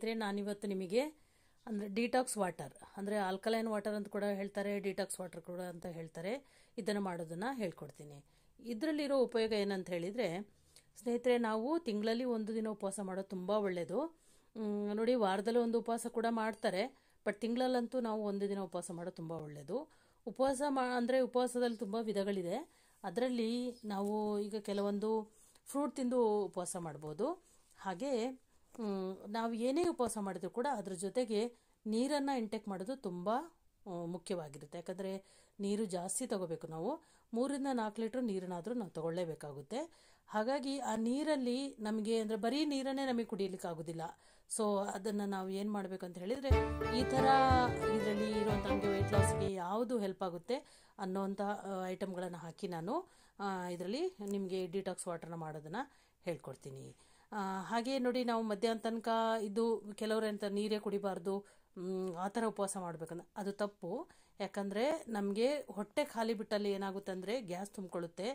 ಸ್ನೇಹಿತರೆ, ನಾನಿವತ್ತು ನಿಮಗೆ ಅಂದರೆ ಡಿಟಾಕ್ಸ್ ವಾಟರ್ ಅಂದರೆ ಆಲ್ಕಲೈನ್ ವಾಟರ್ ಅಂತ ಕೂಡ ಹೇಳ್ತಾರೆ, ಡಿಟಾಕ್ಸ್ ವಾಟರ್ ಕೂಡ ಅಂತ ಹೇಳ್ತಾರೆ, ಇದನ್ನು ಮಾಡೋದನ್ನು ಹೇಳ್ಕೊಡ್ತೀನಿ. ಇದರಲ್ಲಿರೋ ಉಪಯೋಗ ಏನಂತ ಹೇಳಿದರೆ ಸ್ನೇಹಿತರೆ, ನಾವು ತಿಂಗಳಲ್ಲಿ ಒಂದು ದಿನ ಉಪವಾಸ ಮಾಡೋದು ತುಂಬ ಒಳ್ಳೆಯದು. ನೋಡಿ, ವಾರದಲ್ಲಿ ಒಂದು ಉಪವಾಸ ಕೂಡ ಮಾಡ್ತಾರೆ, ಬಟ್ ತಿಂಗಳಲ್ಲಂತೂ ನಾವು ಒಂದು ದಿನ ಉಪವಾಸ ಮಾಡೋದು ತುಂಬ ಒಳ್ಳೆಯದು. ಉಪವಾಸ ಅಂದರೆ ಉಪವಾಸದಲ್ಲಿ ತುಂಬ ವಿಧಗಳಿದೆ. ಅದರಲ್ಲಿ ನಾವು ಈಗ ಕೆಲವೊಂದು ಫ್ರೂಟ್ ತಿಂದು ಉಪವಾಸ ಮಾಡ್ಬೋದು. ಹಾಗೆ ನಾವು ಏನೇ ಉಪವಾಸ ಮಾಡಿದ್ರು ಕೂಡ ಅದ್ರ ಜೊತೆಗೆ ನೀರನ್ನು ಇಂಟೇಕ್ ಮಾಡೋದು ತುಂಬ ಮುಖ್ಯವಾಗಿರುತ್ತೆ. ಯಾಕಂದರೆ ನೀರು ಜಾಸ್ತಿ ತಗೋಬೇಕು. ನಾವು 3-4 ಲೀಟ್ರ್ ನೀರನ್ನಾದರೂ ನಾವು ತಗೊಳ್ಳೇಬೇಕಾಗುತ್ತೆ. ಹಾಗಾಗಿ ಆ ನೀರಲ್ಲಿ ನಮಗೆ ಅಂದರೆ ಬರೀ ನೀರನ್ನೇ ನಮಗೆ ಕುಡಿಯಲಿಕ್ಕೆ ಆಗೋದಿಲ್ಲ. ಸೊ ಅದನ್ನು ನಾವು ಏನು ಮಾಡಬೇಕಂತ ಹೇಳಿದರೆ, ಈ ಥರ ಇದರಲ್ಲಿ ಇರುವಂಥ ನಮಗೆ ವೆಯ್ಟ್ ಲಾಸ್ಗೆ ಯಾವುದು ಹೆಲ್ಪ್ ಆಗುತ್ತೆ ಅನ್ನೋವಂಥ ಐಟಮ್ಗಳನ್ನು ಹಾಕಿ ನಾನು ಇದರಲ್ಲಿ ನಿಮಗೆ ಡಿಟಾಕ್ಸ್ ವಾಟರ್ನ ಮಾಡೋದನ್ನು ಹೇಳ್ಕೊಡ್ತೀನಿ. ಹಾಗೆ ನೋಡಿ, ನಾವು ಮಧ್ಯಾಹ್ನ ತನಕ ಇದು ಕೆಲವರು ಅಂತ ನೀರೇ ಕುಡಿಬಾರ್ದು, ಆ ಥರ ಉಪವಾಸ ಮಾಡಬೇಕಂದ್ರೆ ಅದು ತಪ್ಪು. ಯಾಕಂದರೆ ನಮಗೆ ಹೊಟ್ಟೆ ಖಾಲಿ ಬಿಟ್ಟಲ್ಲಿ ಏನಾಗುತ್ತೆ ಅಂದರೆ ಗ್ಯಾಸ್ ತುಂಬಿಕೊಳ್ಳುತ್ತೆ.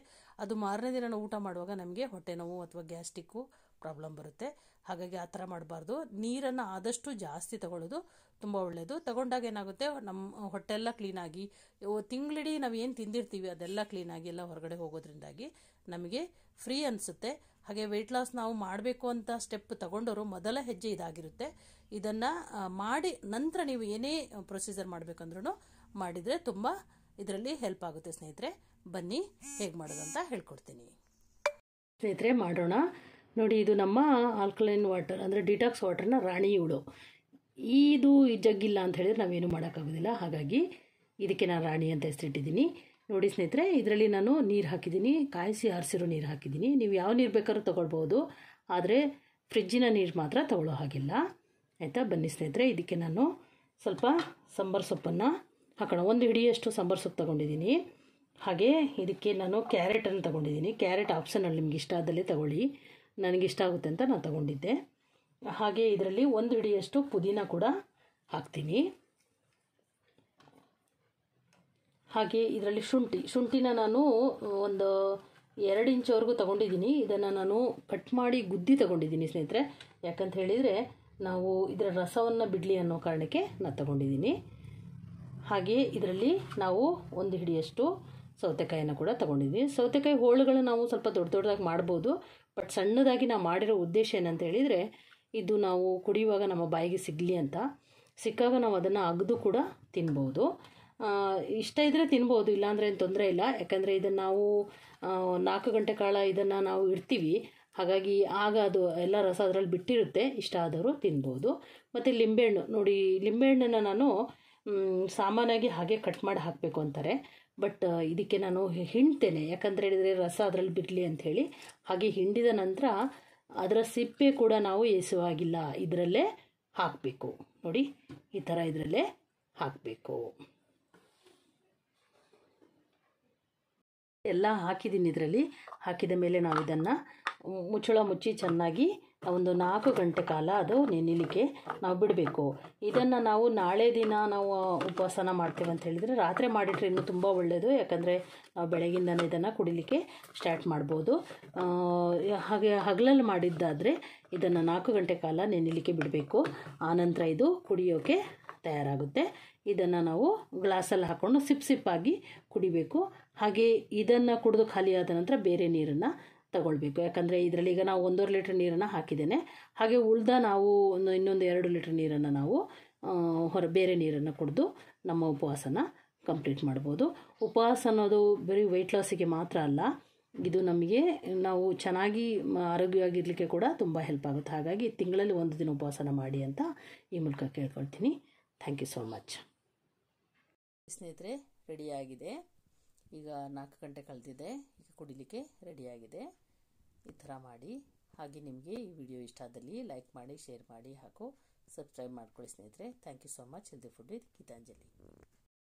ಅದು ಮಾರನೇ ದಿನ ಊಟ ಮಾಡುವಾಗ ನಮಗೆ ಹೊಟ್ಟೆ ನೋವು ಅಥವಾ ಗ್ಯಾಸ್ಟ್ರಿಕ್ಕು ಪ್ರಾಬ್ಲಮ್ ಬರುತ್ತೆ. ಹಾಗಾಗಿ ಆ ಥರ ಮಾಡಬಾರ್ದು. ನೀರನ್ನು ಆದಷ್ಟು ಜಾಸ್ತಿ ತಗೊಳ್ಳೋದು ತುಂಬ ಒಳ್ಳೆಯದು. ತಗೊಂಡಾಗ ಏನಾಗುತ್ತೆ, ನಮ್ಮ ಹೊಟ್ಟೆ ಎಲ್ಲ ಕ್ಲೀನಾಗಿ ತಿಂಗಳಿಡೀ ನಾವು ಏನು ತಿಂದಿರ್ತೀವಿ ಅದೆಲ್ಲ ಕ್ಲೀನಾಗಿ ಎಲ್ಲ ಹೊರಗಡೆ ಹೋಗೋದ್ರಿಂದಾಗಿ ನಮಗೆ ಫ್ರೀ ಅನಿಸುತ್ತೆ. ಹಾಗೆ ವೆಯ್ಟ್ ಲಾಸ್ ನಾವು ಮಾಡಬೇಕು ಅಂತ ಸ್ಟೆಪ್ ತಗೊಂಡವರು ಮೊದಲ ಹೆಜ್ಜೆ ಇದಾಗಿರುತ್ತೆ. ಇದನ್ನು ಮಾಡಿ ನಂತರ ನೀವು ಏನೇ ಪ್ರೊಸೀಜರ್ ಮಾಡಬೇಕಂದ್ರೂ ಮಾಡಿದರೆ ತುಂಬ ಇದರಲ್ಲಿ ಹೆಲ್ಪ್ ಆಗುತ್ತೆ. ಸ್ನೇಹಿತರೆ, ಬನ್ನಿ ಹೇಗೆ ಮಾಡೋದಂತ ಹೇಳ್ಕೊಡ್ತೀನಿ. ಸ್ನೇಹಿತರೆ, ಮಾಡೋಣ. ನೋಡಿ, ಇದು ನಮ್ಮ ಆಲ್ಕಲೈನ್ ವಾಟರ್ ಅಂದರೆ ಡಿಟಾಕ್ಸ್ ವಾಟರ್ನ ರಾಣಿ ಇವಳು. ಇದು ಜಗ್ಗಿಲ್ಲ ಅಂತ ಹೇಳಿದ್ರೆ ನಾವೇನು ಮಾಡೋಕ್ಕಾಗೋದಿಲ್ಲ. ಹಾಗಾಗಿ ಇದಕ್ಕೆ ನಾನು ರಾಣಿ ಅಂತ ಹೆಸರಿಟ್ಟಿದ್ದೀನಿ. ನೋಡಿ ಸ್ನೇಹಿತರೆ, ಇದರಲ್ಲಿ ನಾನು ನೀರು ಹಾಕಿದ್ದೀನಿ, ಕಾಯಿಸಿ ಆರಿಸಿರೋ ನೀರು ಹಾಕಿದ್ದೀನಿ. ನೀವು ಯಾವ ನೀರು ಬೇಕಾದ್ರೂ ತೊಗೊಳ್ಬೋದು, ಆದರೆ ಫ್ರಿಜ್ಜಿನ ನೀರು ಮಾತ್ರ ತೊಗೊಳ್ಳೋ ಹಾಗಿಲ್ಲ. ಆಯಿತಾ? ಬನ್ನಿ ಸ್ನೇಹಿತರೆ, ಇದಕ್ಕೆ ನಾನು ಸ್ವಲ್ಪ ಸಾಂಬಾರು ಸೊಪ್ಪನ್ನು ಹಾಕೋಣ. 1 ಹಿಡಿಯಷ್ಟು ಸಾಂಬಾರು ಸೊಪ್ಪು ತೊಗೊಂಡಿದ್ದೀನಿ. ಹಾಗೆ ಇದಕ್ಕೆ ನಾನು ಕ್ಯಾರೆಟನ್ನು ತೊಗೊಂಡಿದ್ದೀನಿ. ಕ್ಯಾರೆಟ್ ಆಪ್ಷನಲ್, ನಿಮ್ಗೆ ಇಷ್ಟ ಆದಲ್ಲಿ ತೊಗೊಳ್ಳಿ. ನನಗಿಷ್ಟ ಆಗುತ್ತೆ ಅಂತ ನಾನು ತೊಗೊಂಡಿದ್ದೆ. ಹಾಗೆ ಇದರಲ್ಲಿ 1 ಹಿಡಿಯಷ್ಟು ಪುದೀನ ಕೂಡ ಹಾಕ್ತೀನಿ. ಹಾಗೆ ಇದರಲ್ಲಿ ಶುಂಠಿನ ನಾನು ಒಂದು 2 ಇಂಚ್ವರೆಗೂ ತೊಗೊಂಡಿದ್ದೀನಿ. ಇದನ್ನು ನಾನು ಕಟ್ ಮಾಡಿ ಗುದ್ದಿ ತೊಗೊಂಡಿದ್ದೀನಿ ಸ್ನೇಹಿತರೆ. ಯಾಕಂತ ಹೇಳಿದರೆ ನಾವು ಇದರ ರಸವನ್ನು ಬಿಡಲಿ ಅನ್ನೋ ಕಾರಣಕ್ಕೆ ನಾನು ತೊಗೊಂಡಿದ್ದೀನಿ. ಹಾಗೆ ಇದರಲ್ಲಿ ನಾವು 1 ಹಿಡಿಯಷ್ಟು ಸೌತೆಕಾಯಿನ ಕೂಡ ತೊಗೊಂಡಿದ್ದೀನಿ. ಸೌತೆಕಾಯಿ ಹೋಳುಗಳು ನಾವು ಸ್ವಲ್ಪ ದೊಡ್ಡದಾಗಿ ಮಾಡ್ಬೋದು, ಬಟ್ ಸಣ್ಣದಾಗಿ ನಾವು ಮಾಡಿರೋ ಉದ್ದೇಶ ಏನಂತ ಹೇಳಿದರೆ, ಇದು ನಾವು ಕುಡಿಯುವಾಗ ನಮ್ಮ ಬಾಯಿಗೆ ಸಿಗಲಿ ಅಂತ. ಸಿಕ್ಕಾಗ ನಾವು ಅದನ್ನು ಅಗೆದು ಕೂಡ ತಿನ್ಬೋದು. ಇಷ್ಟ ಇದ್ದರೆ ತಿನ್ಬೋದು, ಇಲ್ಲಾಂದರೆ ಏನು ತೊಂದರೆ ಇಲ್ಲ. ಯಾಕಂದರೆ ಇದನ್ನು ನಾವು 4 ಗಂಟೆ ಕಾಲ ಇದನ್ನು ನಾವು ಇಡ್ತೀವಿ. ಹಾಗಾಗಿ ಆಗ ಅದು ಎಲ್ಲ ರಸ ಅದರಲ್ಲಿ ಬಿಟ್ಟಿರುತ್ತೆ. ಇಷ್ಟ ಆದವರು ತಿನ್ಬೋದು. ಮತ್ತು ಲಿಂಬೆಹಣ್ಣು ನೋಡಿ, ಲಿಂಬೆಹಣ್ಣನ್ನು ನಾನು ಸಾಮಾನ್ಯವಾಗಿ ಹಾಗೆ ಕಟ್ ಮಾಡಿ ಹಾಕಬೇಕು ಅಂತಾರೆ, ಬಟ್ ಇದಕ್ಕೆ ನಾನು ಹಿಂಡ್ತೇನೆ. ಯಾಕಂದರೆ ಹೇಳಿದರೆ ರಸ ಅದರಲ್ಲಿ ಬಿಡಲಿ ಅಂಥೇಳಿ. ಹಾಗೆ ಹಿಂಡಿದ ನಂತರ ಅದರ ಸಿಪ್ಪೆ ಕೂಡ ನಾವು ಎಸೆಯುವಾಗಿಲ್ಲ, ಇದರಲ್ಲೇ ಹಾಕಬೇಕು. ನೋಡಿ, ಈ ಥರ ಇದರಲ್ಲೇ ಹಾಕಬೇಕು. ಎಲ್ಲ ಹಾಕಿದ್ದೀನಿ. ಇದರಲ್ಲಿ ಹಾಕಿದ ಮೇಲೆ ನಾವು ಇದನ್ನು ಮುಚ್ಚಳ ಮುಚ್ಚಿ ಚೆನ್ನಾಗಿ ಒಂದು 4 ಗಂಟೆ ಕಾಲ ಅದು ನೆನೆಯಲಿಕ್ಕೆ ನಾವು ಬಿಡಬೇಕು. ಇದನ್ನು ನಾವು ನಾಳೆ ದಿನ ನಾವು ಉಪವಾಸನ ಮಾಡ್ತೇವೆ ಅಂತ ಹೇಳಿದರೆ ರಾತ್ರಿ ಮಾಡಿಟ್ರೆ ಇನ್ನೂ ತುಂಬ ಒಳ್ಳೆಯದು. ಯಾಕಂದರೆ ನಾವು ಬೆಳಗಿಂದನೇ ಇದನ್ನು ಕುಡಿಲಿಕ್ಕೆ ಸ್ಟಾರ್ಟ್ ಮಾಡ್ಬೋದು. ಹಾಗೆ ಹಗಲಲ್ಲಿ ಮಾಡಿದ್ದಾದರೆ ಇದನ್ನು 4 ಗಂಟೆ ಕಾಲ ನೆನೆಯಲಿಕ್ಕೆ ಬಿಡಬೇಕು. ಆನಂತರ ಇದು ಕುಡಿಯೋಕ್ಕೆ ತಯಾರಾಗುತ್ತೆ. ಇದನ್ನು ನಾವು ಗ್ಲಾಸಲ್ಲಿ ಹಾಕ್ಕೊಂಡು ಸಿಪ್ಪಾಗಿ ಕುಡಿಬೇಕು. ಹಾಗೆ ಇದನ್ನು ಕುಡಿದು ಖಾಲಿಯಾದ ನಂತರ ಬೇರೆ ನೀರನ್ನು ತಗೊಳ್ಬೇಕು. ಯಾಕಂದರೆ ಇದರಲ್ಲಿ ಈಗ ನಾವು 1.5 ಲೀಟ್ರ್ ನೀರನ್ನು ಹಾಕಿದ್ದೇನೆ. ಹಾಗೆ ಉಳ್ದ ನಾವು ಇನ್ನೊಂದು 2 ಲೀಟ್ರ್ ನೀರನ್ನು ನಾವು ಬೇರೆ ನೀರನ್ನು ಕುಡಿದು ನಮ್ಮ ಉಪವಾಸನ ಕಂಪ್ಲೀಟ್ ಮಾಡ್ಬೋದು. ಉಪವಾಸ ಅನ್ನೋದು ಬರೀ ವೆಯ್ಟ್ ಲಾಸಿಗೆ ಮಾತ್ರ ಅಲ್ಲ, ಇದು ನಮಗೆ ನಾವು ಚೆನ್ನಾಗಿ ಆರೋಗ್ಯವಾಗಿರಲಿಕ್ಕೆ ಕೂಡ ತುಂಬ ಹೆಲ್ಪ್ ಆಗುತ್ತೆ. ಹಾಗಾಗಿ ತಿಂಗಳಲ್ಲಿ 1 ದಿನ ಉಪವಾಸನ ಮಾಡಿ ಅಂತ ಈ ಮೂಲಕ ಕೇಳ್ಕೊಳ್ತೀನಿ. Thank you so much. ಸ್ನೇಹಿತರೆ, ರೆಡಿಯಾಗಿದೆ. ಈಗ 4 ಗಂಟೆ ಕಳೆದಿದೆ. ಈಗ ಕುಡಿಲಿಕ್ಕೆ ರೆಡಿಯಾಗಿದೆ. ಈ ಥರ ಮಾಡಿ. ಹಾಗೆ ನಿಮಗೆ ಈ ವಿಡಿಯೋ ಇಷ್ಟ ಆದಲ್ಲಿ ಲೈಕ್ ಮಾಡಿ, ಶೇರ್ ಮಾಡಿ, ಹಾಗೂ ಸಬ್ಸ್ಕ್ರೈಬ್ ಮಾಡ್ಕೊಳ್ಳಿ ಸ್ನೇಹಿತರೆ. Thank you so much. Healthy food with Geetanjali.